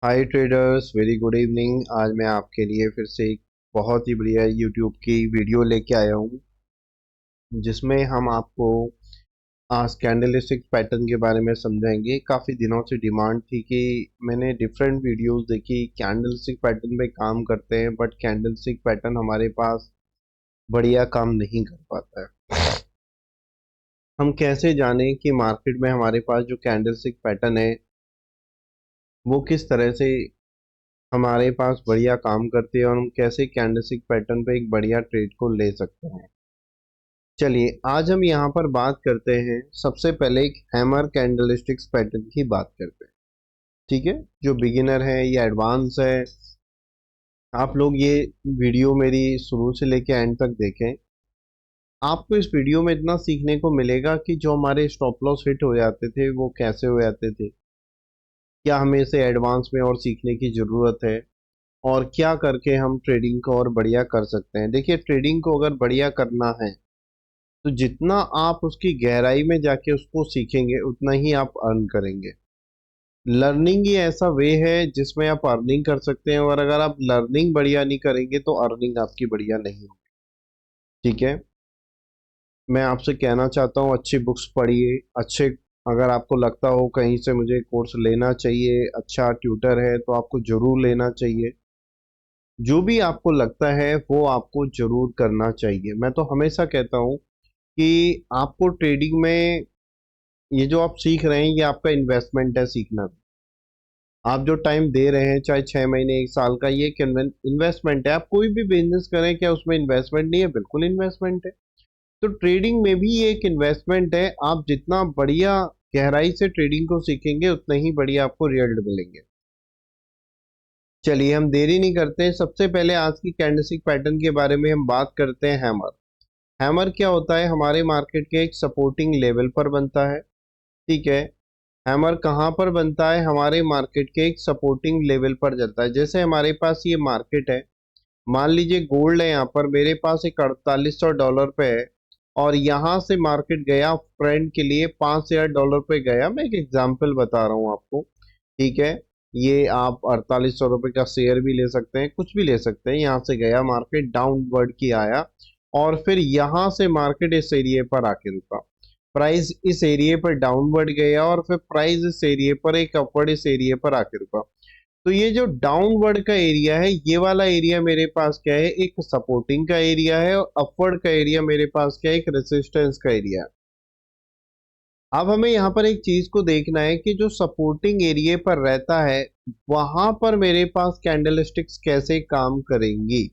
हाय traders, very good evening. आज मैं आपके लिए फिर से एक बहुत ही बढ़िया यूट्यूब की वीडियो लेके आया हूँ, जिसमें हम आपको आज कैंडलस्टिक पैटर्न के बारे में समझाएंगे। काफ़ी दिनों से डिमांड थी कि मैंने डिफरेंट वीडियोस देखी, कैंडलस्टिक पैटर्न पे काम करते हैं बट कैंडलस्टिक पैटर्न हमारे पास बढ़िया काम नहीं कर पाता है। हम कैसे जानें कि मार्केट में हमारे पास जो कैंडलस्टिक पैटर्न है वो किस तरह से हमारे पास बढ़िया काम करती है और हम कैसे कैंडलस्टिक पैटर्न पे एक बढ़िया ट्रेड को ले सकते हैं। चलिए आज हम यहाँ पर बात करते हैं। सबसे पहले एक हैमर कैंडलस्टिक्स पैटर्न की बात करते हैं। ठीक है, जो बिगिनर है या एडवांस है, आप लोग ये वीडियो मेरी शुरू से लेके एंड तक देखें। आपको इस वीडियो में इतना सीखने को मिलेगा कि जो हमारे स्टॉप लॉस हिट हो जाते थे वो कैसे हो जाते थे, क्या हमें इसे एडवांस में और सीखने की ज़रूरत है, और क्या करके हम ट्रेडिंग को और बढ़िया कर सकते हैं। देखिए, ट्रेडिंग को अगर बढ़िया करना है तो जितना आप उसकी गहराई में जाके उसको सीखेंगे उतना ही आप अर्न करेंगे। लर्निंग ही ऐसा वे है जिसमें आप अर्निंग कर सकते हैं, और अगर आप लर्निंग बढ़िया नहीं करेंगे तो अर्निंग आपकी बढ़िया नहीं होगी। ठीक है, मैं आपसे कहना चाहता हूँ अच्छी बुक्स पढ़िए। अच्छे, अगर आपको लगता हो कहीं से मुझे कोर्स लेना चाहिए, अच्छा ट्यूटर है तो आपको जरूर लेना चाहिए। जो भी आपको लगता है वो आपको जरूर करना चाहिए। मैं तो हमेशा कहता हूँ कि आपको ट्रेडिंग में ये जो आप सीख रहे हैं ये आपका इन्वेस्टमेंट है। सीखना, आप जो टाइम दे रहे हैं, चाहे 6 महीने 1 साल का, ये इन्वेस्टमेंट है। आप कोई भी बिजनेस करें, क्या उसमें इन्वेस्टमेंट नहीं है? बिल्कुल इन्वेस्टमेंट है। तो ट्रेडिंग में भी ये एक इन्वेस्टमेंट है। आप जितना बढ़िया गहराई से ट्रेडिंग को सीखेंगे उतना ही बढ़िया आपको रिजल्ट मिलेंगे। चलिए हम देरी नहीं करते, सबसे पहले आज की कैंडलस्टिक पैटर्न के बारे में हम बात करते हैं। हैमर। हैमर क्या होता है? हमारे मार्केट के एक सपोर्टिंग लेवल पर बनता है। ठीक है, हैमर कहाँ पर बनता है? हमारे मार्केट के एक सपोर्टिंग लेवल पर चलता है। जैसे हमारे पास ये मार्केट है, मान लीजिए गोल्ड है, यहाँ पर मेरे पास एक $4800 पे है, और यहाँ से मार्केट गया फ्रेंड के लिए $5000 पे गया। मैं एक एग्जांपल बता रहा हूँ आपको। ठीक है, ये आप $4800 का शेयर भी ले सकते हैं, कुछ भी ले सकते हैं। यहाँ से गया मार्केट, डाउनवर्ड की आया, और फिर यहाँ से मार्केट इस एरिया पर आके रुका। प्राइस इस एरिया पर डाउनवर्ड गया और फिर प्राइस इस एरिया पर एक अपवर्ड इस एरिया पर आके रुका। तो ये जो डाउनवर्ड का एरिया है, ये वाला एरिया मेरे पास क्या है? एक सपोर्टिंग का एरिया है, और अपवर्ड का एरिया मेरे पास क्या है? एक रेजिस्टेंस का एरिया है। अब हमें यहाँ पर एक चीज को देखना है कि जो सपोर्टिंग एरिया पर रहता है वहां पर मेरे पास कैंडलस्टिक्स कैसे काम करेंगी,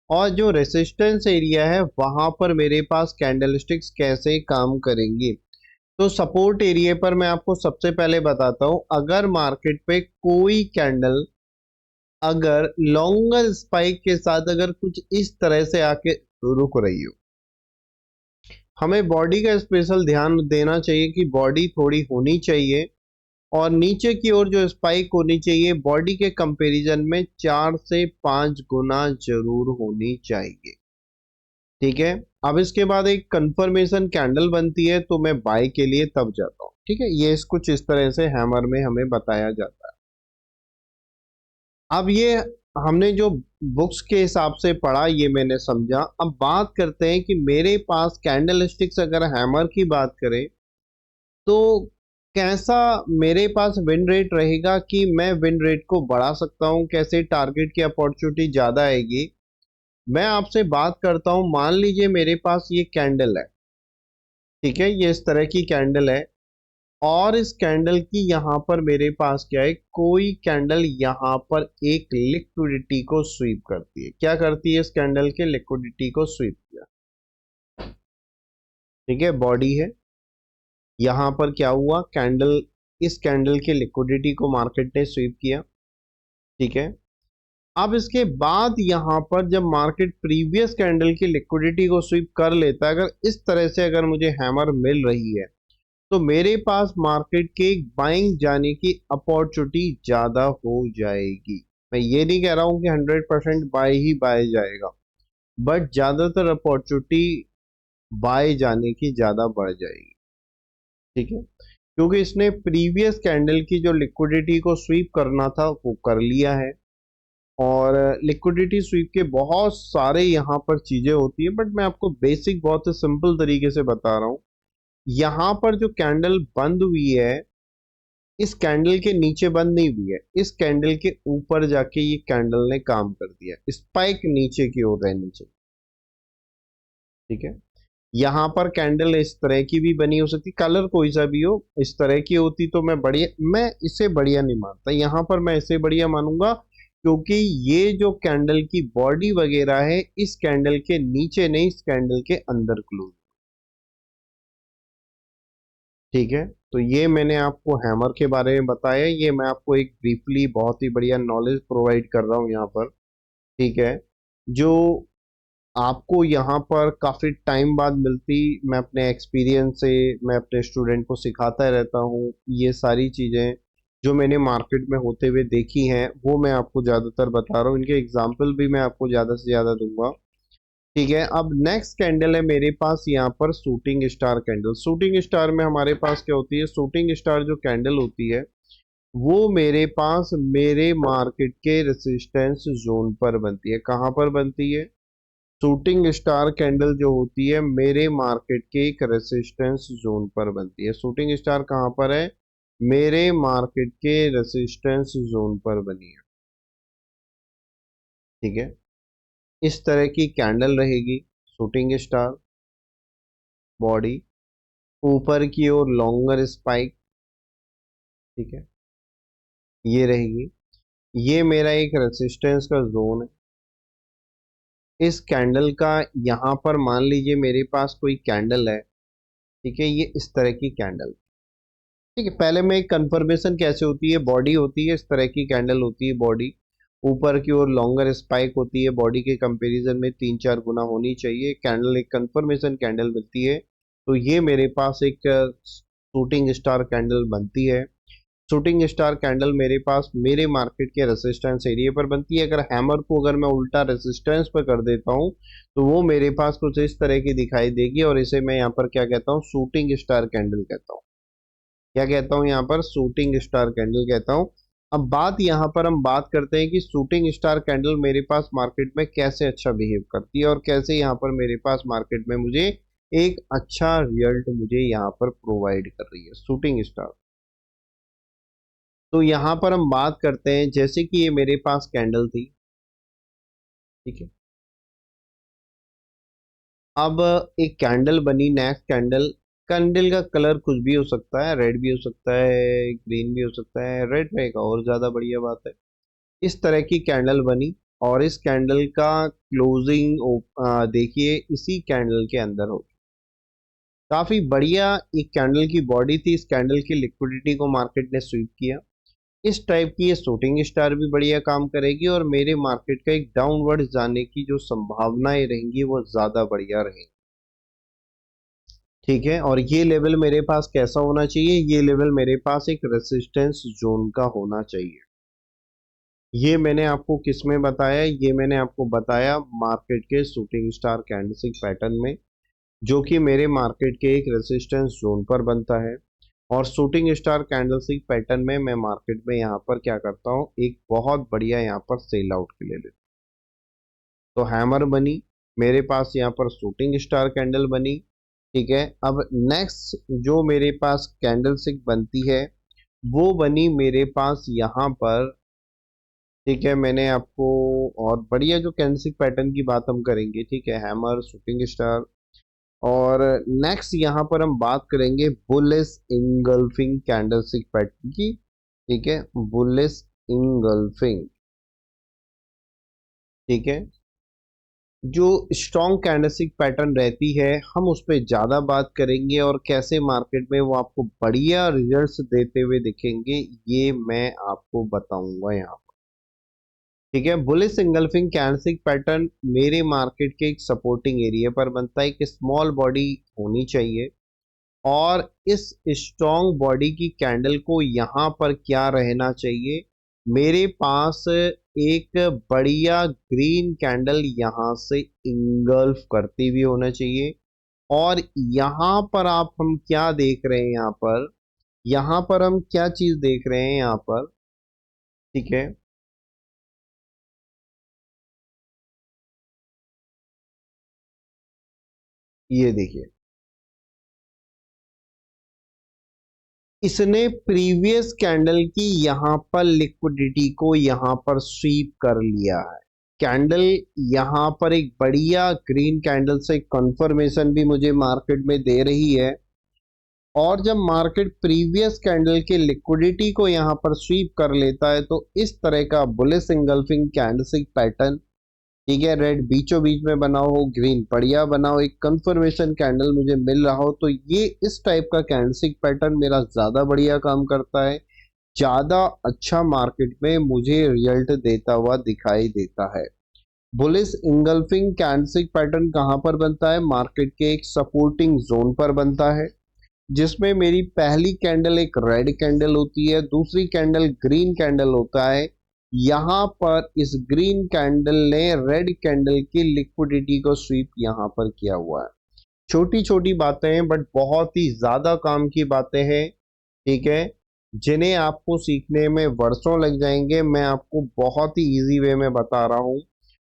और जो रेजिस्टेंस एरिया है वहां पर मेरे पास कैंडलस्टिक्स कैसे काम करेंगी। तो सपोर्ट एरिया पर मैं आपको सबसे पहले बताता हूं, अगर मार्केट पे कोई कैंडल अगर लॉन्गर स्पाइक के साथ अगर कुछ इस तरह से आके रुक रही हो, हमें बॉडी का स्पेशल ध्यान देना चाहिए कि बॉडी थोड़ी होनी चाहिए, और नीचे की ओर जो स्पाइक होनी चाहिए बॉडी के कंपैरिजन में 4 से 5 गुना जरूर होनी चाहिए। ठीक है, अब इसके बाद एक कंफर्मेशन कैंडल बनती है तो मैं बाय के लिए तब जाता हूँ। ठीक है, ये कुछ इस तरह से हैमर में हमें बताया जाता है। अब ये हमने जो बुक्स के हिसाब से पढ़ा ये मैंने समझा। अब बात करते हैं कि मेरे पास कैंडल स्टिक्स, अगर हैमर की बात करें तो कैसा मेरे पास विन रेट रहेगा, कि मैं विन रेट को बढ़ा सकता हूं, कैसे टारगेट की अपॉर्चुनिटी ज्यादा आएगी। मैं आपसे बात करता हूं, मान लीजिए मेरे पास ये कैंडल है। ठीक है, ये इस तरह की कैंडल है, और इस कैंडल की यहाँ पर मेरे पास क्या है? कोई कैंडल यहाँ पर एक लिक्विडिटी को स्वीप करती है। क्या करती है? इस कैंडल के लिक्विडिटी को स्वीप किया। ठीक है, बॉडी है, यहाँ पर क्या हुआ? कैंडल, इस कैंडल के लिक्विडिटी को मार्केट ने स्वीप किया। ठीक है, अब इसके बाद यहाँ पर जब मार्केट प्रीवियस कैंडल की लिक्विडिटी को स्वीप कर लेता है, अगर इस तरह से अगर मुझे हैमर मिल रही है तो मेरे पास मार्केट के बाइंग जाने की अपॉर्चुनिटी ज्यादा हो जाएगी। मैं ये नहीं कह रहा हूं कि 100% बाय ही बाय जाएगा, बट ज्यादातर अपॉर्चुनिटी बाय जाने की ज्यादा बढ़ जाएगी। ठीक है, क्योंकि इसने प्रीवियस कैंडल की जो लिक्विडिटी को स्वीप करना था वो कर लिया है। और लिक्विडिटी स्वीप के बहुत सारे यहाँ पर चीजें होती है, बट मैं आपको बेसिक बहुत ही सिंपल तरीके से बता रहा हूँ। यहाँ पर जो कैंडल बंद हुई है, इस कैंडल के नीचे बंद नहीं हुई है, इस कैंडल के ऊपर जाके ये कैंडल ने काम कर दिया, स्पाइक नीचे की ओर रहनी चाहिए। ठीक है, यहाँ पर कैंडल इस तरह की भी बनी हो सकती, कलर कोई सा भी हो, इस तरह की होती तो मैं इसे बढ़िया नहीं मानता। यहाँ पर मैं इसे बढ़िया मानूंगा, क्योंकि ये जो कैंडल की बॉडी वगैरह है इस कैंडल के नीचे नहीं, इस कैंडल के अंदर क्लोज। ठीक है, तो ये मैंने आपको हैमर के बारे में बताया, ये मैं आपको एक ब्रीफली बहुत ही बढ़िया नॉलेज प्रोवाइड कर रहा हूँ यहाँ पर। ठीक है, जो आपको यहाँ पर काफ़ी टाइम बाद मिलती, मैं अपने एक्सपीरियंस से मैं अपने स्टूडेंट को सिखाता रहता हूँ। ये सारी चीज़ें जो मैंने मार्केट में होते हुए देखी हैं वो मैं आपको ज़्यादातर बता रहा हूँ, इनके एग्जाम्पल भी मैं आपको ज़्यादा से ज़्यादा दूंगा। ठीक है, अब नेक्स्ट कैंडल है मेरे पास यहाँ पर shooting star candle. Shooting star में हमारे पास क्या होती है, शूटिंग स्टार जो कैंडल होती है वो मेरे पास मेरे मार्केट के रेसिस्टेंस जोन पर बनती है। कहाँ पर बनती है, शूटिंग स्टार कैंडल जो होती है मेरे मार्केट के एक रेसिस्टेंस जोन पर बनती है। शूटिंग स्टार कहाँ पर है, मेरे मार्केट के रेसिस्टेंस जोन पर बनी है। ठीक है, इस तरह की कैंडल रहेगी शूटिंग स्टार बॉडी, ऊपर की ओर लॉन्गर स्पाइक। ठीक है, ये रहेगी, ये मेरा एक रेसिस्टेंस का जोन है। इस कैंडल का यहाँ पर मान लीजिए मेरे पास कोई कैंडल है। ठीक है, ये इस तरह की कैंडल। ठीक है, पहले में एक कंफर्मेशन कैसे होती है, बॉडी होती है इस तरह की कैंडल होती है बॉडी, ऊपर की ओर लॉन्गर स्पाइक होती है, बॉडी के कंपैरिजन में 3-4 गुना होनी चाहिए कैंडल, एक कंफर्मेशन कैंडल मिलती है। तो ये मेरे पास एक शूटिंग स्टार कैंडल बनती है। शूटिंग स्टार कैंडल मेरे पास मेरे मार्केट के रेसिस्टेंस एरिया पर बनती है। अगर हैमर को अगर मैं उल्टा रेसिस्टेंस पर कर देता हूँ तो वो मेरे पास कुछ इस तरह की दिखाई देगी, और इसे मैं यहाँ पर क्या कहता हूँ, शूटिंग स्टार कैंडल कहता हूँ। क्या कहता हूँ यहाँ पर, शूटिंग स्टार कैंडल कहता हूँ। अब बात यहाँ पर हम बात करते हैं कि शूटिंग स्टार कैंडल मेरे पास मार्केट में कैसे अच्छा बिहेव करती है, और कैसे यहाँ पर मेरे पास मार्केट में मुझे एक अच्छा रिजल्ट मुझे यहाँ पर प्रोवाइड कर रही है शूटिंग स्टार। तो यहाँ पर हम बात करते हैं, जैसे कि ये मेरे पास कैंडल थी। ठीक है, अब एक कैंडल बनी, नेक्स्ट कैंडल, कैंडल का कलर कुछ भी हो सकता है, रेड भी हो सकता है, ग्रीन भी हो सकता है, रेड रहेगा और ज्यादा बढ़िया बात है। इस तरह की कैंडल बनी, और इस कैंडल का क्लोजिंग देखिए इसी कैंडल के अंदर हो, काफी बढ़िया एक कैंडल की बॉडी थी। इस कैंडल की लिक्विडिटी को मार्केट ने स्वीप किया। इस टाइप की ये शूटिंग स्टार भी बढ़िया काम करेगी, और मेरे मार्केट का एक डाउनवर्ड जाने की जो संभावनाएं रहेंगी वो ज्यादा बढ़िया रहेंगी। ठीक है, और ये लेवल मेरे पास कैसा होना चाहिए, ये लेवल मेरे पास एक रेसिस्टेंस जोन का होना चाहिए। ये मैंने आपको किस में बताया, ये मैंने आपको बताया मार्केट के शूटिंग स्टार कैंडलस्टिक पैटर्न में, जो कि मेरे मार्केट के एक रेसिस्टेंस जोन पर बनता है। और शूटिंग स्टार कैंडलस्टिक पैटर्न में मैं मार्केट में यहाँ पर क्या करता हूँ, एक बहुत बढ़िया यहाँ पर सेल आउट के ले लेता हूँ। तो हैमर बनी मेरे पास, यहाँ पर शूटिंग स्टार कैंडल बनी। ठीक है, अब नेक्स्ट जो मेरे पास कैंडलस्टिक बनती है वो बनी मेरे पास यहाँ पर। ठीक है, मैंने आपको और बढ़िया जो कैंडलस्टिक पैटर्न की बात हम करेंगे, ठीक है, हैमर, शूटिंग स्टार, और नेक्स्ट यहाँ पर हम बात करेंगे बुलिश इंगल्फिंग कैंडलस्टिक पैटर्न की। ठीक है, बुलिश इंगल्फिंग। ठीक है, जो स्ट्रॉन्ग कैंडलस्टिक पैटर्न रहती है हम उस पर ज्यादा बात करेंगे, और कैसे मार्केट में वो आपको बढ़िया रिजल्ट्स देते हुए दिखेंगे ये मैं आपको बताऊंगा यहाँ। ठीक है, बुलिश इंगल्फिंग कैंडलस्टिक पैटर्न मेरे मार्केट के एक सपोर्टिंग एरिया पर बनता है। एक स्मॉल बॉडी होनी चाहिए, और इस स्ट्रॉन्ग बॉडी की कैंडल को यहाँ पर क्या रहना चाहिए, मेरे पास एक बढ़िया ग्रीन कैंडल यहाँ से इंगल्फ करती हुई होना चाहिए। और यहाँ पर आप हम क्या देख रहे हैं, यहाँ पर यहाँ पर हम क्या चीज देख रहे हैं यहाँ पर, ठीक है, ये देखिए, इसने प्रीवियस कैंडल की यहाँ पर लिक्विडिटी को यहाँ पर स्वीप कर लिया है। कैंडल यहाँ पर एक बढ़िया ग्रीन कैंडल से कंफर्मेशन भी मुझे मार्केट में दे रही है, और जब मार्केट प्रीवियस कैंडल के लिक्विडिटी को यहाँ पर स्वीप कर लेता है तो इस तरह का बुलिश इंगल्फिंग कैंडलस्टिक पैटर्न, ठीक है, रेड बीचों बीच में बना हो, ग्रीन बढ़िया बना हो, एक कंफर्मेशन कैंडल मुझे मिल रहा हो, तो ये इस टाइप का कैंडलस्टिक पैटर्न मेरा ज्यादा बढ़िया काम करता है, ज्यादा अच्छा मार्केट में मुझे रिजल्ट देता हुआ दिखाई देता है। बुलिश इंगल्फिंग कैंडलस्टिक पैटर्न कहाँ पर बनता है? मार्केट के एक सपोर्टिंग जोन पर बनता है, जिसमें मेरी पहली कैंडल एक रेड कैंडल होती है, दूसरी कैंडल ग्रीन कैंडल होता है। यहाँ पर इस ग्रीन कैंडल ने रेड कैंडल की लिक्विडिटी को स्वीप यहाँ पर किया हुआ है। छोटी छोटी बातें हैं बट बहुत ही ज्यादा काम की बातें हैं, ठीक है, जिन्हें आपको सीखने में वर्षों लग जाएंगे। मैं आपको बहुत ही इजी वे में बता रहा हूँ,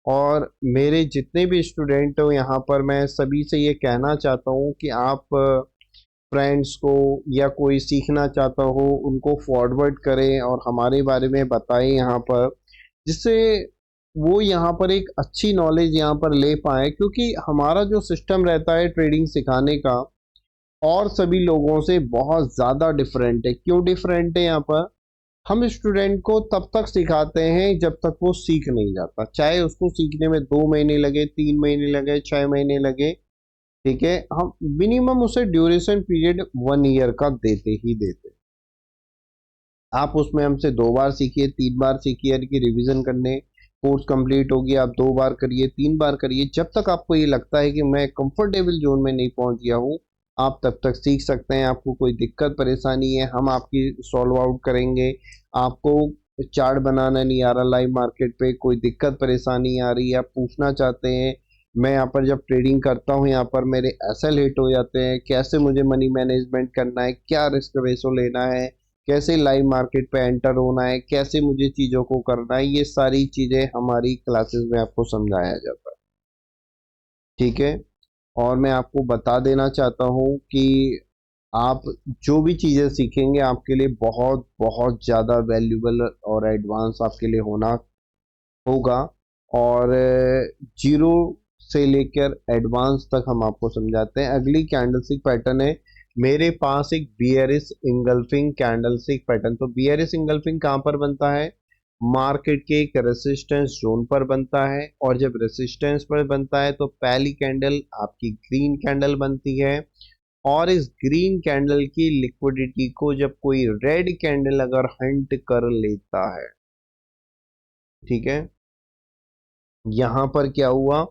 और मेरे जितने भी स्टूडेंट हो यहाँ पर मैं सभी से ये कहना चाहता हूँ कि आप फ्रेंड्स को या कोई सीखना चाहता हो उनको फॉरवर्ड करें और हमारे बारे में बताएं यहाँ पर, जिससे वो यहाँ पर एक अच्छी नॉलेज यहाँ पर ले पाए, क्योंकि हमारा जो सिस्टम रहता है ट्रेडिंग सिखाने का और सभी लोगों से बहुत ज़्यादा डिफरेंट है। क्यों डिफरेंट है? यहाँ पर हम स्टूडेंट को तब तक सिखाते हैं जब तक वो सीख नहीं जाता, चाहे उसको सीखने में 2 महीने लगे, 3 महीने लगे, 6 महीने लगे, ठीक है, हम मिनिमम उसे ड्यूरेशन पीरियड 1 ईयर का देते ही देते। आप उसमें हमसे 2 बार सीखिए, 3 बार सीखिए, यानी कि रिवीजन करने कोर्स कंप्लीट हो गया, आप 2 बार करिए, 3 बार करिए, जब तक आपको ये लगता है कि मैं कंफर्टेबल जोन में नहीं पहुंच गया हूँ, आप तब तक सीख सकते हैं। आपको कोई दिक्कत परेशानी है, हम आपकी सॉल्व आउट करेंगे। आपको चार्ट बनाना नहीं आ रहा, लाइव मार्केट पे कोई दिक्कत परेशानी आ रही है, आप पूछना चाहते हैं, मैं यहाँ पर जब ट्रेडिंग करता हूँ यहाँ पर मेरे एसएल हिट हो जाते हैं, कैसे मुझे मनी मैनेजमेंट करना है, क्या रिस्क रेशो लेना है, कैसे लाइव मार्केट पे एंटर होना है, कैसे मुझे चीज़ों को करना है, ये सारी चीज़ें हमारी क्लासेस में आपको समझाया जाता है, ठीक है। और मैं आपको बता देना चाहता हूँ कि आप जो भी चीज़ें सीखेंगे आपके लिए बहुत बहुत ज़्यादा वैल्यूबल और एडवांस आपके लिए होना होगा, और जीरो से लेकर एडवांस तक हम आपको समझाते हैं। अगली कैंडलस्टिक पैटर्न है मेरे पास एक बियरिश इंगल्फिंग कैंडलस्टिक पैटर्न। तो बियरिश इंगल्फिंग कहाँ पर बनता है? मार्केट के एक रेसिस्टेंस जोन पर बनता है, और जब रेसिस्टेंस पर बनता है तो पहली कैंडल आपकी ग्रीन कैंडल बनती है, और इस ग्रीन कैंडल की लिक्विडिटी को जब कोई रेड कैंडल अगर हंट कर लेता है, ठीक है, यहाँ पर क्या हुआ?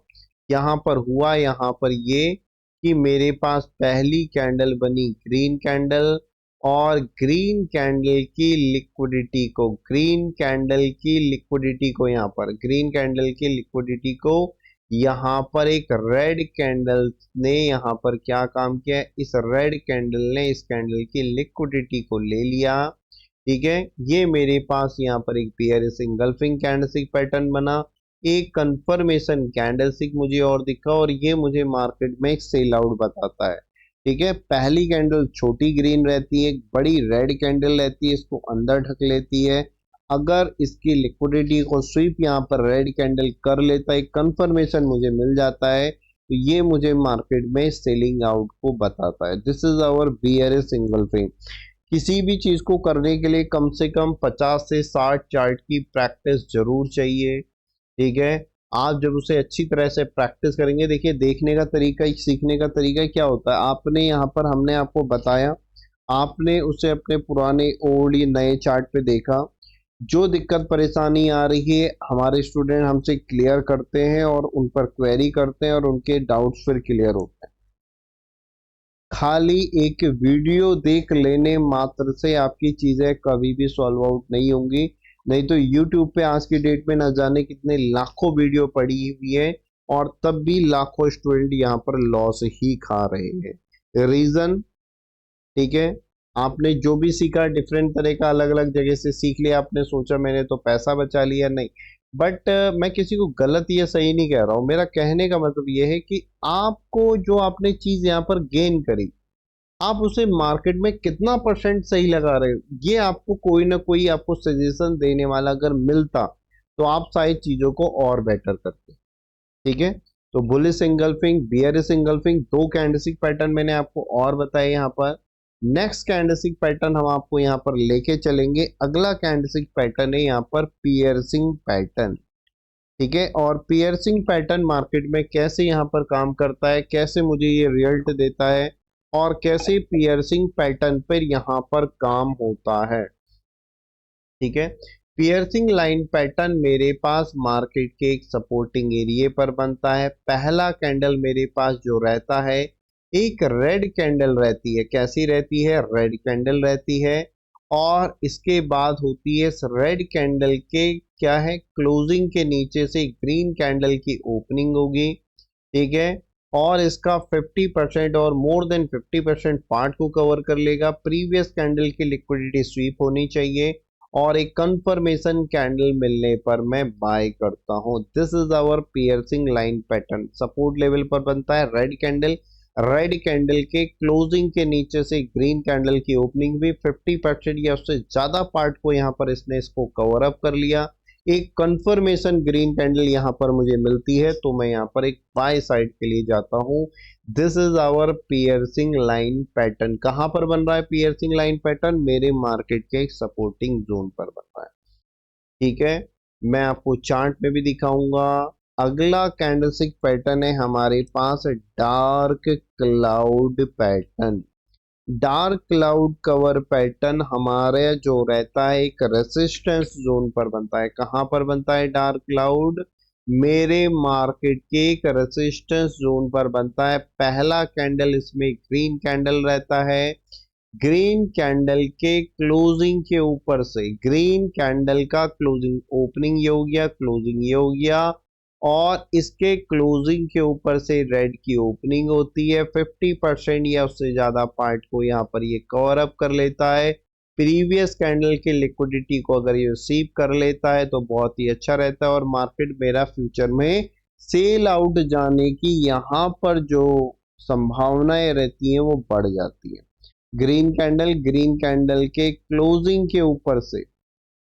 यहाँ पर हुआ यहाँ पर ये कि मेरे पास पहली कैंडल बनी ग्रीन कैंडल, और ग्रीन कैंडल की लिक्विडिटी को, ग्रीन कैंडल की लिक्विडिटी को यहाँ पर, ग्रीन कैंडल की लिक्विडिटी को यहाँ पर एक रेड कैंडल ने यहाँ पर क्या काम किया? इस रेड कैंडल ने इस कैंडल की लिक्विडिटी को ले लिया, ठीक है। ये मेरे पास यहाँ पर एक बियरिश इंगल्फिंग कैंडलस्टिक पैटर्न बना, एक कंफर्मेशन कैंडलस्टिक मुझे और दिखा, और ये मुझे मार्केट में एक सेल आउट बताता है, ठीक है। पहली कैंडल छोटी ग्रीन रहती है, एक बड़ी रेड कैंडल रहती है, इसको अंदर ढक लेती है, अगर इसकी लिक्विडिटी को स्वीप यहाँ पर रेड कैंडल कर लेता है, कंफर्मेशन मुझे मिल जाता है, तो ये मुझे मार्केट में सेलिंग आउट को बताता है। This is our bearish engulfing. किसी भी चीज को करने के लिए कम से कम 50 से 60 चार्ट की प्रैक्टिस जरूर चाहिए, ठीक है। आप जब उसे अच्छी तरह से प्रैक्टिस करेंगे, देखिए देखने का तरीका, सीखने का तरीका क्या होता है, आपने यहाँ पर हमने आपको बताया, आपने उसे अपने पुराने ओल्ड या नए चार्ट पे देखा, जो दिक्कत परेशानी आ रही है हमारे स्टूडेंट हमसे क्लियर करते हैं और उन पर क्वेरी करते हैं और उनके डाउट्स फिर क्लियर होते हैं। खाली एक वीडियो देख लेने मात्र से आपकी चीजें कभी भी सॉल्व आउट नहीं होंगी, नहीं तो YouTube पे आज की डेट में न जाने कितने लाखों वीडियो पड़ी हुई है, और तब भी लाखों स्टूडेंट यहाँ पर लॉस ही खा रहे हैं। रीजन, ठीक है, आपने जो भी सीखा डिफरेंट तरह का अलग अलग जगह से सीख लिया, आपने सोचा मैंने तो पैसा बचा लिया, नहीं। बट मैं किसी को गलत या सही नहीं कह रहा हूँ। मेरा कहने का मतलब ये है कि आपको जो आपने चीज यहाँ पर गेन करी, आप उसे मार्केट में कितना परसेंट सही लगा रहे हो, ये आपको कोई ना कोई आपको सजेशन देने वाला अगर मिलता तो आप सारी चीजों को और बेटर करते। ठीक है। तो बुलिश इंगल्फिंग, बियरिश इंगल्फिंग, दो कैंडलस्टिक पैटर्न मैंने आपको और बताए यहाँ पर। नेक्स्ट कैंडलस्टिक पैटर्न हम आपको यहाँ पर लेके चलेंगे। अगला कैंडलस्टिक पैटर्न है यहाँ पर पियर्सिंग पैटर्न। ठीक है। और पियर्सिंग पैटर्न मार्केट में कैसे यहाँ पर काम करता है, कैसे मुझे ये रिजल्ट देता है, और कैसे पियर्सिंग पैटर्न पर यहाँ पर काम होता है। ठीक है। पियर्सिंग लाइन पैटर्न मेरे पास मार्केट के एक सपोर्टिंग एरिया पर बनता है। पहला कैंडल मेरे पास जो रहता है, एक रेड कैंडल रहती है। कैसी रहती है? रेड कैंडल रहती है। और इसके बाद होती है इस रेड कैंडल के क्या है, क्लोजिंग के नीचे से ग्रीन कैंडल की ओपनिंग होगी। ठीक है। और इसका 50% और मोर देन 50% पार्ट को कवर कर लेगा। प्रीवियस कैंडल की लिक्विडिटी स्वीप होनी चाहिए और एक कंफर्मेशन कैंडल मिलने पर मैं बाय करता हूं। This is our piercing line pattern. Support level पर बनता है रेड कैंडल। रेड कैंडल के क्लोजिंग के नीचे से ग्रीन कैंडल की ओपनिंग भी 50% या उससे ज्यादा पार्ट को यहाँ पर इसने इसको कवर अप कर लिया। एक कंफर्मेशन ग्रीन कैंडल यहाँ पर मुझे मिलती है तो मैं यहाँ पर एक बाय साइड के लिए जाता हूँ। This is our piercing line pattern. कहां पर बन रहा है पियर्सिंग लाइन पैटर्न? मेरे मार्केट के सपोर्टिंग जोन पर बन रहा है। ठीक है। मैं आपको चार्ट में भी दिखाऊंगा। अगला कैंडलस्टिक पैटर्न है हमारे पास dark cloud pattern. Dark cloud cover pattern हमारे जो रहता है एक रेसिस्टेंस जोन पर बनता है। कहां पर बनता है डार्क क्लाउड? मेरे मार्केट के एक रेसिस्टेंस जोन पर बनता है। पहला कैंडल इसमें ग्रीन कैंडल रहता है। ग्रीन कैंडल के क्लोजिंग के ऊपर से ग्रीन कैंडल का क्लोजिंग, ओपनिंग ये हो गया, क्लोजिंग ये हो गया, और इसके क्लोजिंग के ऊपर से रेड की ओपनिंग होती है। 50% या उससे ज्यादा पार्ट को यहाँ पर ये कवर अप कर लेता है। प्रीवियस कैंडल की लिक्विडिटी को अगर ये रिसीव कर लेता है तो बहुत ही अच्छा रहता है और मार्केट मेरा फ्यूचर में सेल आउट जाने की यहाँ पर जो संभावनाएं रहती हैं वो बढ़ जाती है। ग्रीन कैंडल के क्लोजिंग के ऊपर से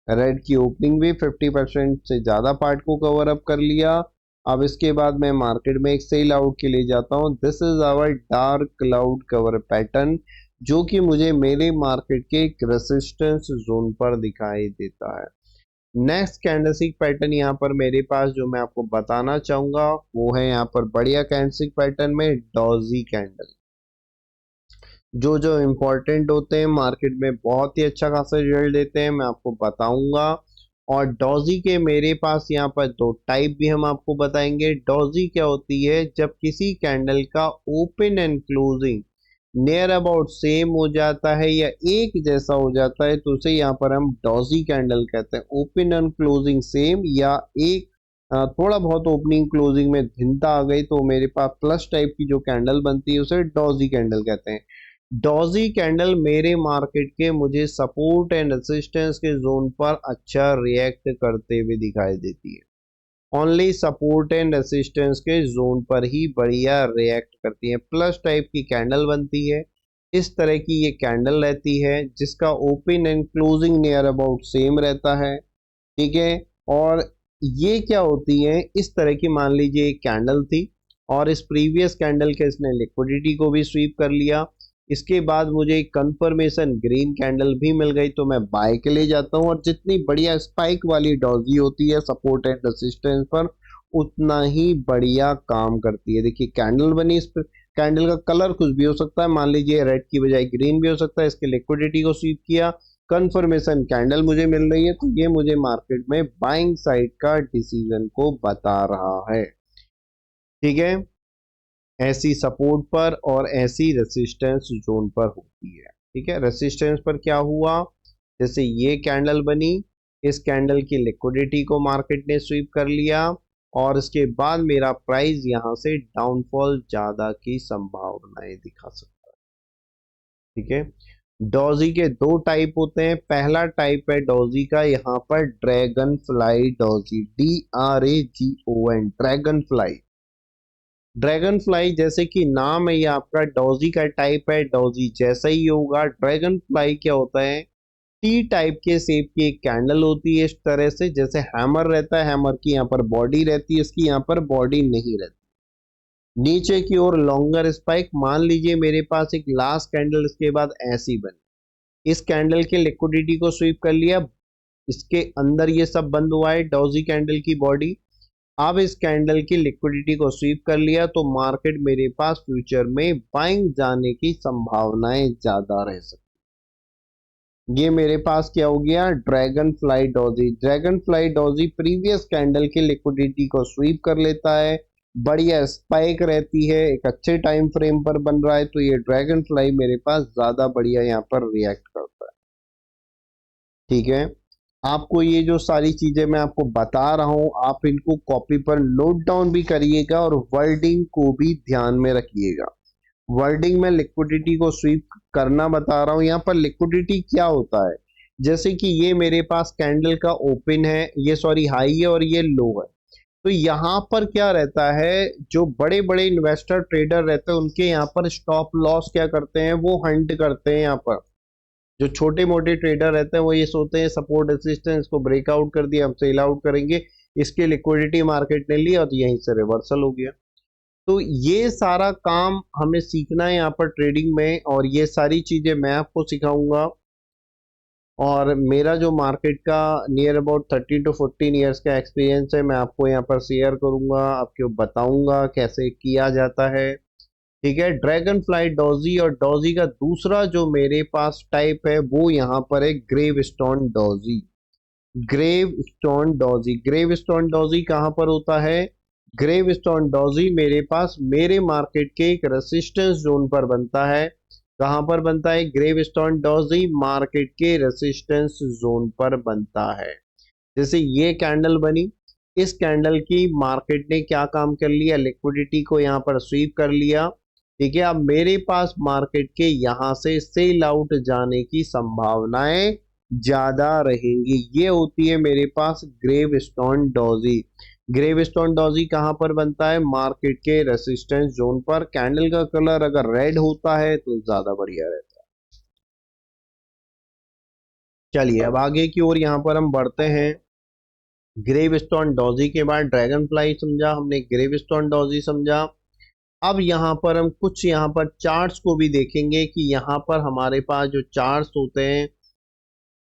रेड की ओपनिंग भी 50% से ज्यादा पार्ट को कवर अप कर लिया। अब इसके बाद मैं मार्केट में एक सेल आउट के लिए जाता हूं। This is our dark cloud cover pattern, जो कि मुझे मेरे मार्केट के एक रेसिस्टेंस जोन पर दिखाई देता है। नेक्स्ट कैंडलस्टिक पैटर्न यहाँ पर मेरे पास जो मैं आपको बताना चाहूंगा वो है यहाँ पर बढ़िया कैंडलस्टिक पैटर्न में डॉजी कैंडल। जो जो इम्पोर्टेंट होते हैं मार्केट में बहुत ही अच्छा खासा रिजल्ट देते हैं, मैं आपको बताऊंगा। और डॉजी के मेरे पास यहाँ पर दो टाइप भी हम आपको बताएंगे। डॉजी क्या होती है? जब किसी कैंडल का open and closing near about same हो जाता है या एक जैसा हो जाता है तो उसे यहाँ पर हम डॉजी कैंडल कहते हैं। ओपन एंड क्लोजिंग सेम या एक थोड़ा बहुत ओपनिंग क्लोजिंग में भिन्नता आ गई तो मेरे पास प्लस टाइप की जो कैंडल बनती है उसे डॉजी कैंडल कहते हैं। डॉजी कैंडल मेरे मार्केट के मुझे सपोर्ट एंड रेजिस्टेंस के जोन पर अच्छा रिएक्ट करते हुए दिखाई देती है। ओनली सपोर्ट एंड रेजिस्टेंस के जोन पर ही बढ़िया रिएक्ट करती है। प्लस टाइप की कैंडल बनती है। इस तरह की ये कैंडल रहती है जिसका open and closing near about same रहता है। ठीक है। और ये क्या होती है, इस तरह की मान लीजिए एक कैंडल थी और इस प्रीवियस कैंडल के इसने लिक्विडिटी को भी स्वीप कर लिया। इसके बाद मुझे एक कंफर्मेशन ग्रीन कैंडल भी मिल गई तो मैं बाय के लिए जाता हूं। और जितनी बढ़िया स्पाइक वाली डॉजी होती है सपोर्ट एंड रेसिस्टेंस पर, उतना ही बढ़िया काम करती है। देखिए कैंडल बनी, इस पर कैंडल का कलर कुछ भी हो सकता है, मान लीजिए रेड की बजाय ग्रीन भी हो सकता है। इसके लिक्विडिटी को स्वीप किया, कंफर्मेशन कैंडल मुझे मिल रही है तो ये मुझे मार्केट में बाइंग साइड का डिसीजन को बता रहा है। ठीक है। ऐसी सपोर्ट पर और ऐसी रेसिस्टेंस जोन पर होती है। ठीक है। रेसिस्टेंस पर क्या हुआ, जैसे ये कैंडल बनी, इस कैंडल की लिक्विडिटी को मार्केट ने स्वीप कर लिया और इसके बाद मेरा प्राइस यहां से डाउनफॉल ज्यादा की संभावनाएं दिखा सकता है। ठीक है। डॉजी के दो टाइप होते हैं। पहला टाइप है डॉजी का यहाँ पर dragon fly Doge, DRAGON, dragon fly. Dragon fly जैसे कि नाम है ये आपका, डॉजी का टाइप है, डॉजी जैसा ही होगा। ड्रैगन फ्लाई क्या होता है, टी टाइप के शेप की एक कैंडल होती है, इस तरह से जैसे हैमर रहता है, हैमर की यहाँ पर बॉडी रहती है, इसकी यहाँ पर बॉडी नहीं रहती। नीचे की ओर लॉन्गर स्पाइक। मान लीजिए मेरे पास एक लास्ट कैंडल इसके बाद ऐसी बनी, इस कैंडल के लिक्विडिटी को स्वीप कर लिया, इसके अंदर ये सब बंद हुआ है डॉजी कैंडल की बॉडी। अब इस कैंडल की लिक्विडिटी को स्वीप कर लिया तो मार्केट मेरे पास फ्यूचर में बाइंग जाने की संभावनाएं ज्यादा रह सकती। ये मेरे पास क्या हो गया, dragon fly Doge. Dragon fly Doge previous candle की लिक्विडिटी को स्वीप कर लेता है, बढ़िया स्पाइक रहती है, एक अच्छे टाइम फ्रेम पर बन रहा है, तो ये ड्रैगन फ्लाई मेरे पास ज्यादा बढ़िया यहाँ पर रिएक्ट करता है। ठीक है, आपको ये जो सारी चीजें मैं आपको बता रहा हूं, आप इनको कॉपी पर नोट डाउन भी करिएगा और वर्डिंग को भी ध्यान में रखिएगा। वर्डिंग में लिक्विडिटी को स्वीप करना बता रहा हूं। यहाँ पर लिक्विडिटी क्या होता है, जैसे कि ये मेरे पास कैंडल का ओपन है, ये सॉरी हाई है और ये लो है, तो यहाँ पर क्या रहता है, जो बड़े बड़े इन्वेस्टर ट्रेडर रहते हैं उनके यहाँ पर स्टॉप लॉस क्या करते हैं, वो हंट करते हैं। यहाँ पर जो छोटे मोटे ट्रेडर रहते हैं वो ये सोचते हैं सपोर्ट रेजिस्टेंस को ब्रेकआउट कर दिया, हम सेल आउट करेंगे, इसके लिक्विडिटी मार्केट ने लिया और यहीं से रिवर्सल हो गया। तो ये सारा काम हमें सीखना है यहाँ पर ट्रेडिंग में, और ये सारी चीजें मैं आपको सिखाऊंगा। और मेरा जो मार्केट का नियर अबाउट 13 to 14 ईयर्स का एक्सपीरियंस है, मैं आपको यहाँ पर शेयर करूंगा, आपको बताऊंगा कैसे किया जाता है। ठीक है, ड्रैगन फ्लाई डॉजी, और डॉजी का दूसरा जो मेरे पास टाइप है वो यहाँ पर है gravestone doji. Gravestone doji, gravestone doji कहाँ पर होता है, ग्रेव स्टोन डॉजी मेरे पास मेरे मार्केट के एक रेसिस्टेंस जोन पर बनता है। कहाँ पर बनता है ग्रेव स्टोन डॉजी, मार्केट के रेसिस्टेंस जोन पर बनता है। जैसे ये कैंडल बनी, इस कैंडल की मार्केट ने क्या काम कर लिया, लिक्विडिटी को यहाँ पर स्वीप कर लिया। ठीक है, अब मेरे पास मार्केट के यहाँ से सेल आउट जाने की संभावनाएं ज्यादा रहेंगी। ये होती है मेरे पास gravestone doji. Gravestone doji कहाँ पर बनता है, मार्केट के रेसिस्टेंस जोन पर। कैंडल का कलर अगर रेड होता है तो ज्यादा बढ़िया रहता है। चलिए अब आगे की ओर यहाँ पर हम बढ़ते हैं। ग्रेव स्टोन डॉजी के बाद ड्रैगन फ्लाई समझा हमने, ग्रेव स्टोन डॉजी समझा। अब यहाँ पर हम कुछ यहाँ पर चार्ट्स को भी देखेंगे कि यहाँ पर हमारे पास जो चार्ट्स होते हैं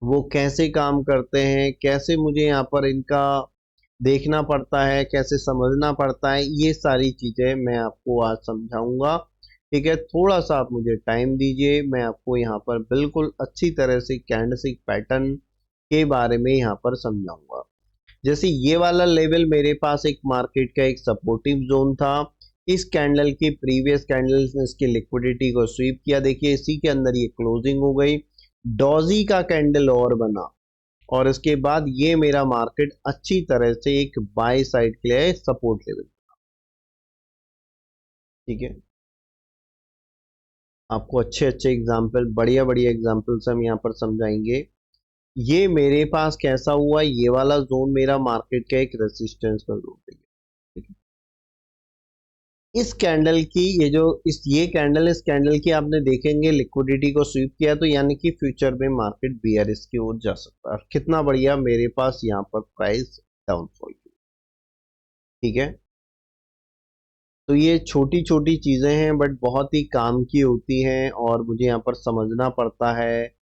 वो कैसे काम करते हैं, कैसे मुझे यहाँ पर इनका देखना पड़ता है, कैसे समझना पड़ता है, ये सारी चीजें मैं आपको आज समझाऊंगा। ठीक है, थोड़ा सा आप मुझे टाइम दीजिए, मैं आपको यहाँ पर बिल्कुल अच्छी तरह से कैंडलस्टिक पैटर्न के बारे में यहाँ पर समझाऊंगा। जैसे ये वाला लेवल मेरे पास एक मार्केट का एक सपोर्टिव जोन था, इस कैंडल की प्रीवियस कैंडल्स ने इसकी लिक्विडिटी को स्वीप किया, देखिए इसी के अंदर ये क्लोजिंग हो गई, डॉजी का कैंडल और बना, और इसके बाद ये मेरा मार्केट अच्छी तरह से एक बाय साइड के लिए सपोर्ट लेवल। ठीक है, आपको अच्छे अच्छे एग्जाम्पल, बढ़िया बढ़िया एग्जाम्पल्स हम यहाँ पर समझाएंगे। ये मेरे पास कैसा हुआ, ये वाला जोन मेरा मार्केट का एक रेजिस्टेंस का जोन है। ठीक है, इस कैंडल की ये जो ये कैंडल, इस कैंडल की आपने देखेंगे लिक्विडिटी को स्वीप किया, तो यानी कि फ्यूचर में मार्केट बियरिश की ओर जा सकता है। कितना बढ़िया मेरे पास यहाँ पर प्राइस डाउनफॉल की। ठीक है, तो ये छोटी छोटी चीजें हैं बट बहुत ही काम की होती हैं और मुझे यहाँ पर समझना पड़ता है।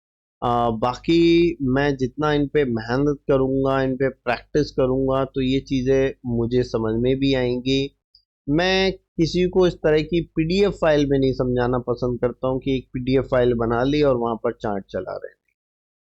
बाकी मैं जितना इन पे मेहनत करूंगा, इन पे प्रैक्टिस करूंगा, तो ये चीजें मुझे समझ में भी आएंगी। मैं किसी को इस तरह की पीडीएफ फाइल में नहीं समझाना पसंद करता हूँ कि एक पीडीएफ फाइल बना ली और वहां पर चार्ट चला रहे हैं।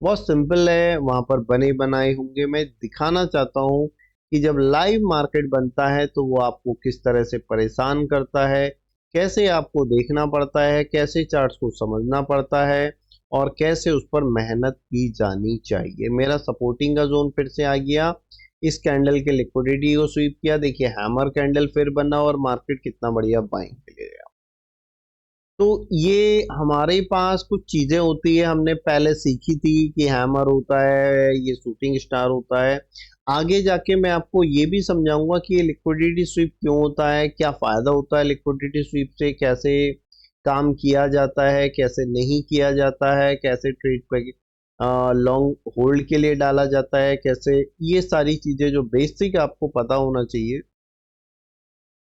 बहुत सिंपल है, वहां पर बने बनाए होंगे। मैं दिखाना चाहता हूँ कि जब लाइव मार्केट बनता है तो वो आपको किस तरह से परेशान करता है, कैसे आपको देखना पड़ता है, कैसे चार्ट्स को समझना पड़ता है, और कैसे उस पर मेहनत की जानी चाहिए। मेरा सपोर्टिंग का जोन फिर से आ गया, इस कैंडल के लिक्विडिटी को स्वीप किया, देखिए हैमर कैंडल फिर बना और मार्केट कितना बढ़िया बाइंग पे गया। तो ये हमारे पास कुछ चीजें होती है, हमने पहले सीखी थी कि हैमर होता है, ये शूटिंग स्टार होता है। आगे जाके मैं आपको ये भी समझाऊंगा कि ये लिक्विडिटी स्वीप क्यों होता है, क्या फायदा होता है लिक्विडिटी स्वीप से, कैसे काम किया जाता है, कैसे नहीं किया जाता है, कैसे ट्रेड पे लॉन्ग होल्ड के लिए डाला जाता है, कैसे, ये सारी चीजें जो बेसिक आपको पता होना चाहिए।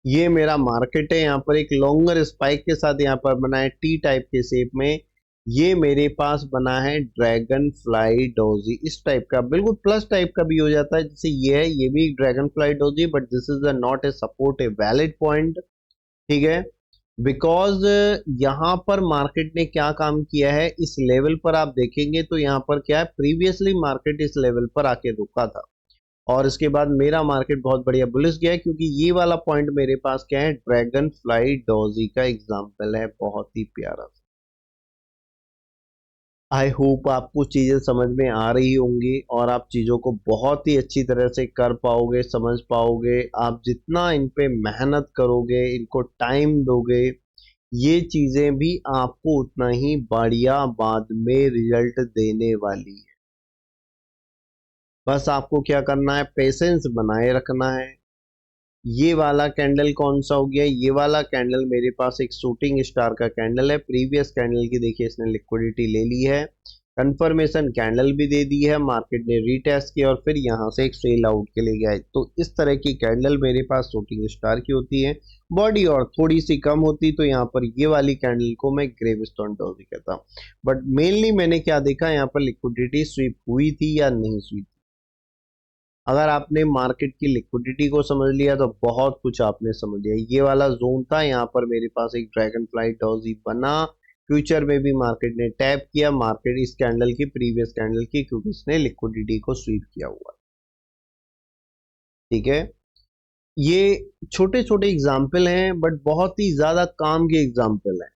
ये मेरा मार्केट है, यहाँ पर एक लॉन्गर स्पाइक के साथ यहाँ पर बना है टी टाइप के शेप में। ये मेरे पास बना है ड्रैगन फ्लाई डोजी, इस टाइप का, बिल्कुल प्लस टाइप का भी हो जाता है, जैसे ये है, ये भी dragon fly doji, but this is not a support, a valid point. ठीक है, बिकॉज यहाँ पर मार्केट ने क्या काम किया है, इस लेवल पर आप देखेंगे तो यहाँ पर क्या है, प्रीवियसली मार्केट इस लेवल पर आके रुका था, और इसके बाद मेरा मार्केट बहुत बढ़िया बुलिश गया है, क्योंकि ये वाला पॉइंट मेरे पास क्या है, ड्रैगन फ्लाई डॉजी का एग्जाम्पल है, बहुत ही प्यारा। आई होप आपको चीजें समझ में आ रही होंगी और आप चीजों को बहुत ही अच्छी तरह से कर पाओगे, समझ पाओगे। आप जितना इन पे मेहनत करोगे, इनको टाइम दोगे, ये चीजें भी आपको उतना ही बढ़िया बाद में रिजल्ट देने वाली है। बस आपको क्या करना है, पेशेंस बनाए रखना है। ये वाला कैंडल कौन सा हो गया, ये वाला कैंडल मेरे पास एक शूटिंग स्टार का कैंडल है, प्रीवियस कैंडल की देखिए इसने लिक्विडिटी ले ली है, कंफर्मेशन कैंडल भी दे दी है, मार्केट ने रीटेस्ट किया और फिर यहाँ से एक सेल आउट के लिए गया है। तो इस तरह की कैंडल मेरे पास शूटिंग स्टार की होती है, बॉडी और थोड़ी सी कम होती, तो यहाँ पर ये वाली कैंडल को मैं ग्रेवस्टोन डॉजी कहता हूँ। बट मेनली मैंने क्या देखा, यहाँ पर लिक्विडिटी स्वीप हुई थी या नहीं हुई। अगर आपने मार्केट की लिक्विडिटी को समझ लिया तो बहुत कुछ आपने समझ लिया। ये वाला जोन था, यहाँ पर मेरे पास एक ड्रैगन फ्लाई डॉजी बना, फ्यूचर में भी मार्केट ने टैप किया, मार्केट इस कैंडल की, प्रीवियस कैंडल की, क्योंकि इसने लिक्विडिटी को स्वीप किया हुआ। ठीक है, ये छोटे छोटे एग्जाम्पल हैं, बट बहुत ही ज्यादा काम के एग्जाम्पल हैं।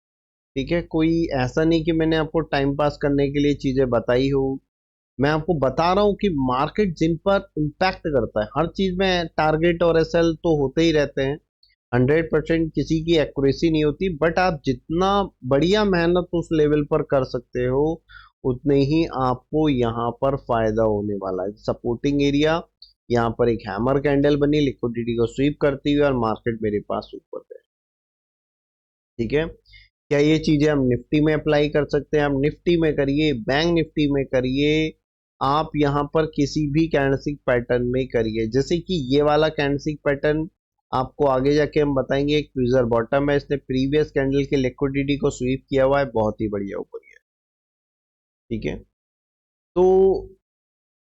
ठीक है, कोई ऐसा नहीं कि मैंने आपको टाइम पास करने के लिए चीजें बताई हो, मैं आपको बता रहा हूँ कि मार्केट जिन पर इम्पैक्ट करता है, हर चीज में टारगेट और एसएल तो होते ही रहते हैं, 100% किसी की एक्यूरेसी नहीं होती, बट आप जितना बढ़िया मेहनत उस लेवल पर कर सकते हो, उतने ही आपको यहाँ पर फायदा होने वाला है। सपोर्टिंग एरिया, यहाँ पर एक हैमर कैंडल बनी लिक्विडिटी को स्वीप करती हुई और मार्केट मेरे पास ऊपर है। ठीक है, क्या ये चीजें हम निफ्टी में अप्लाई कर सकते हैं, हम निफ्टी में करिए, बैंक निफ्टी में करिए, आप यहाँ पर किसी भी कैंडलस्टिक पैटर्न में करिए। जैसे कि ये वाला कैंडलस्टिक पैटर्न आपको आगे जाके हम बताएंगे, एक ट्विजर बॉटम है, इसने प्रीवियस कैंडल के लिक्विडिटी को स्वीप किया हुआ है, बहुत ही बढ़िया ऊपर है। ठीक है, तो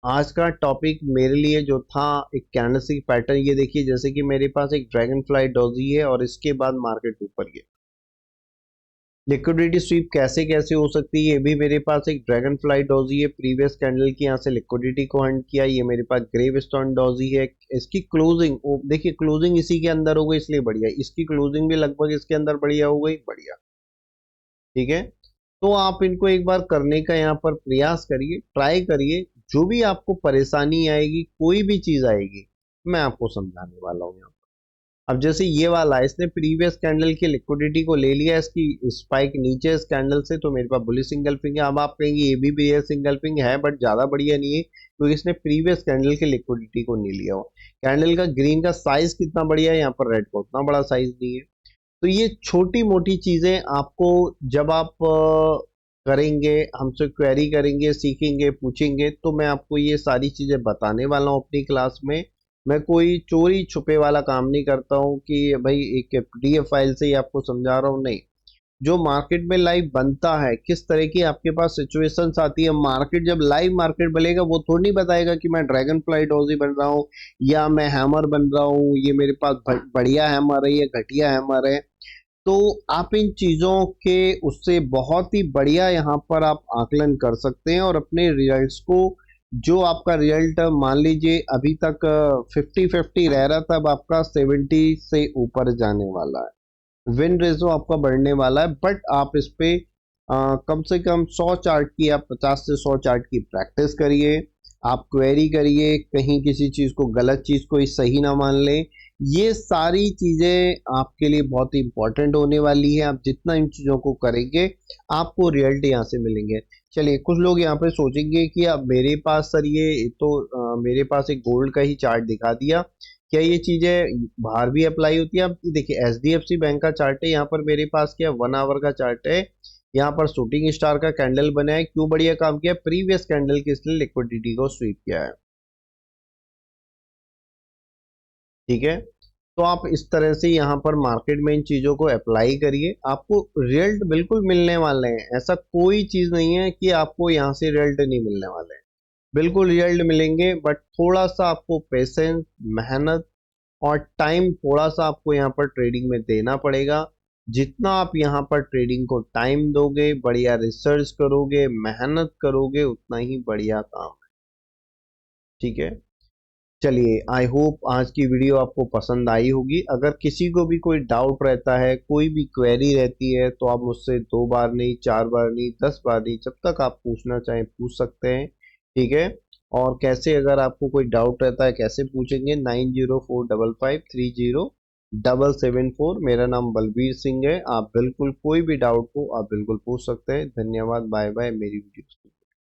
आज का टॉपिक मेरे लिए जो था, एक कैंडलस्टिक पैटर्न, ये देखिए, जैसे कि मेरे पास एक ड्रैगन फ्लाई डॉजी है और इसके बाद मार्केट ऊपर गया। लिक्विडिटी स्वीप कैसे कैसे हो सकती है, ये भी मेरे पास एक ड्रैगन फ्लाई डॉजी है, प्रीवियस कैंडल की, यहाँ से लिक्विडिटी को हंट किया, ये मेरे पास ग्रेव स्टोन डॉजी है। इसकी क्लोजिंग देखिए, क्लोजिंग इसी के अंदर हो गई, इसलिए बढ़िया, इसकी क्लोजिंग भी लगभग इसके अंदर बढ़िया हो गई, बढ़िया। ठीक है, तो आप इनको एक बार करने का यहाँ पर प्रयास करिए, ट्राई करिए, जो भी आपको परेशानी आएगी, कोई भी चीज आएगी, मैं आपको समझाने वाला हूँ यहाँ। अब जैसे ये वाला है, इसने प्रीवियस कैंडल की लिक्विडिटी को ले लिया, इसकी स्पाइक नीचे इस कैंडल से, तो मेरे पास बुलिश सिंगल पिंग है। अब आप कहेंगे ये भी बेयर सिंगल पिंग है, बट ज्यादा बढ़िया नहीं है, क्योंकि इसने प्रीवियस कैंडल की लिक्विडिटी को नहीं लिया हुआ। कैंडल का ग्रीन का साइज कितना बढ़िया है, यहाँ पर रेड का उतना बड़ा साइज नहीं है। तो ये छोटी मोटी चीजें आपको, जब आप करेंगे, हमसे क्वेरी करेंगे, सीखेंगे, पूछेंगे, तो मैं आपको ये सारी चीजें बताने वाला हूँ अपनी क्लास में। मैं कोई चोरी छुपे वाला काम नहीं करता हूँ कि भाई एक पीडीएफ फाइल से ही आपको समझा रहा हूँ, नहीं। जो मार्केट में लाइव बनता है, किस तरह की आपके पास सिचुएशंस आती है, मार्केट जब लाइव मार्केट बनेगा, वो थोड़ी नहीं बताएगा कि मैं ड्रैगन फ्लाई डॉजी बन रहा हूँ या मैं हैमर बन रहा हूँ, ये मेरे पास बढ़िया हैमर है, ये घटिया हैमर है। तो आप इन चीजों के उससे बहुत ही बढ़िया यहाँ पर आप आकलन कर सकते हैं और अपने रिजल्ट्स को, जो आपका रिजल्ट मान लीजिए अभी तक 50-50 रह रहा था, अब आपका 70 से ऊपर जाने वाला है, विन रेशो आपका बढ़ने वाला है। बट आप इस पे कम से कम 100 चार्ट की, आप 50 से 100 चार्ट की प्रैक्टिस करिए, आप क्वेरी करिए, कहीं किसी चीज को, गलत चीज को सही ना मान लें, ये सारी चीजें आपके लिए बहुत ही इंपॉर्टेंट होने वाली है। आप जितना इन चीजों को करेंगे आपको रिजल्ट यहाँ से मिलेंगे। चलिए, कुछ लोग यहाँ पे सोचेंगे कि अब मेरे पास सर ये तो मेरे पास एक गोल्ड का ही चार्ट दिखा दिया, क्या ये चीजें बाहर भी अप्लाई होती है? अब देखिए, एचडीएफसी बैंक का चार्ट है, यहाँ पर मेरे पास क्या 1 आवर का चार्ट है। यहाँ पर शूटिंग स्टार का कैंडल बना है, क्यों बढ़िया काम किया, प्रीवियस कैंडल की इसने लिक्विडिटी को स्वीप किया है। ठीक है, तो आप इस तरह से यहाँ पर मार्केट में इन चीजों को अप्लाई करिए, आपको रिजल्ट बिल्कुल मिलने वाले हैं। ऐसा कोई चीज नहीं है कि आपको यहाँ से रिजल्ट नहीं मिलने वाले हैं, बिल्कुल रिजल्ट मिलेंगे, बट थोड़ा सा आपको पेशेंस, मेहनत और टाइम थोड़ा सा आपको यहाँ पर ट्रेडिंग में देना पड़ेगा। जितना आप यहाँ पर ट्रेडिंग को टाइम दोगे, बढ़िया रिसर्च करोगे, मेहनत करोगे, उतना ही बढ़िया काम है। ठीक है, चलिए, आई होप आज की वीडियो आपको पसंद आई होगी। अगर किसी को भी कोई डाउट रहता है, कोई भी क्वेरी रहती है, तो आप मुझसे 2 बार नहीं, 4 बार नहीं, 10 बार नहीं, जब तक आप पूछना चाहें पूछ सकते हैं। ठीक है, और कैसे, अगर आपको कोई डाउट रहता है कैसे पूछेंगे, 9045530774। मेरा नाम बलबीर सिंह है। आप बिल्कुल कोई भी डाउट हो आप बिल्कुल पूछ सकते हैं। धन्यवाद, बाय बाय मेरी वीडियो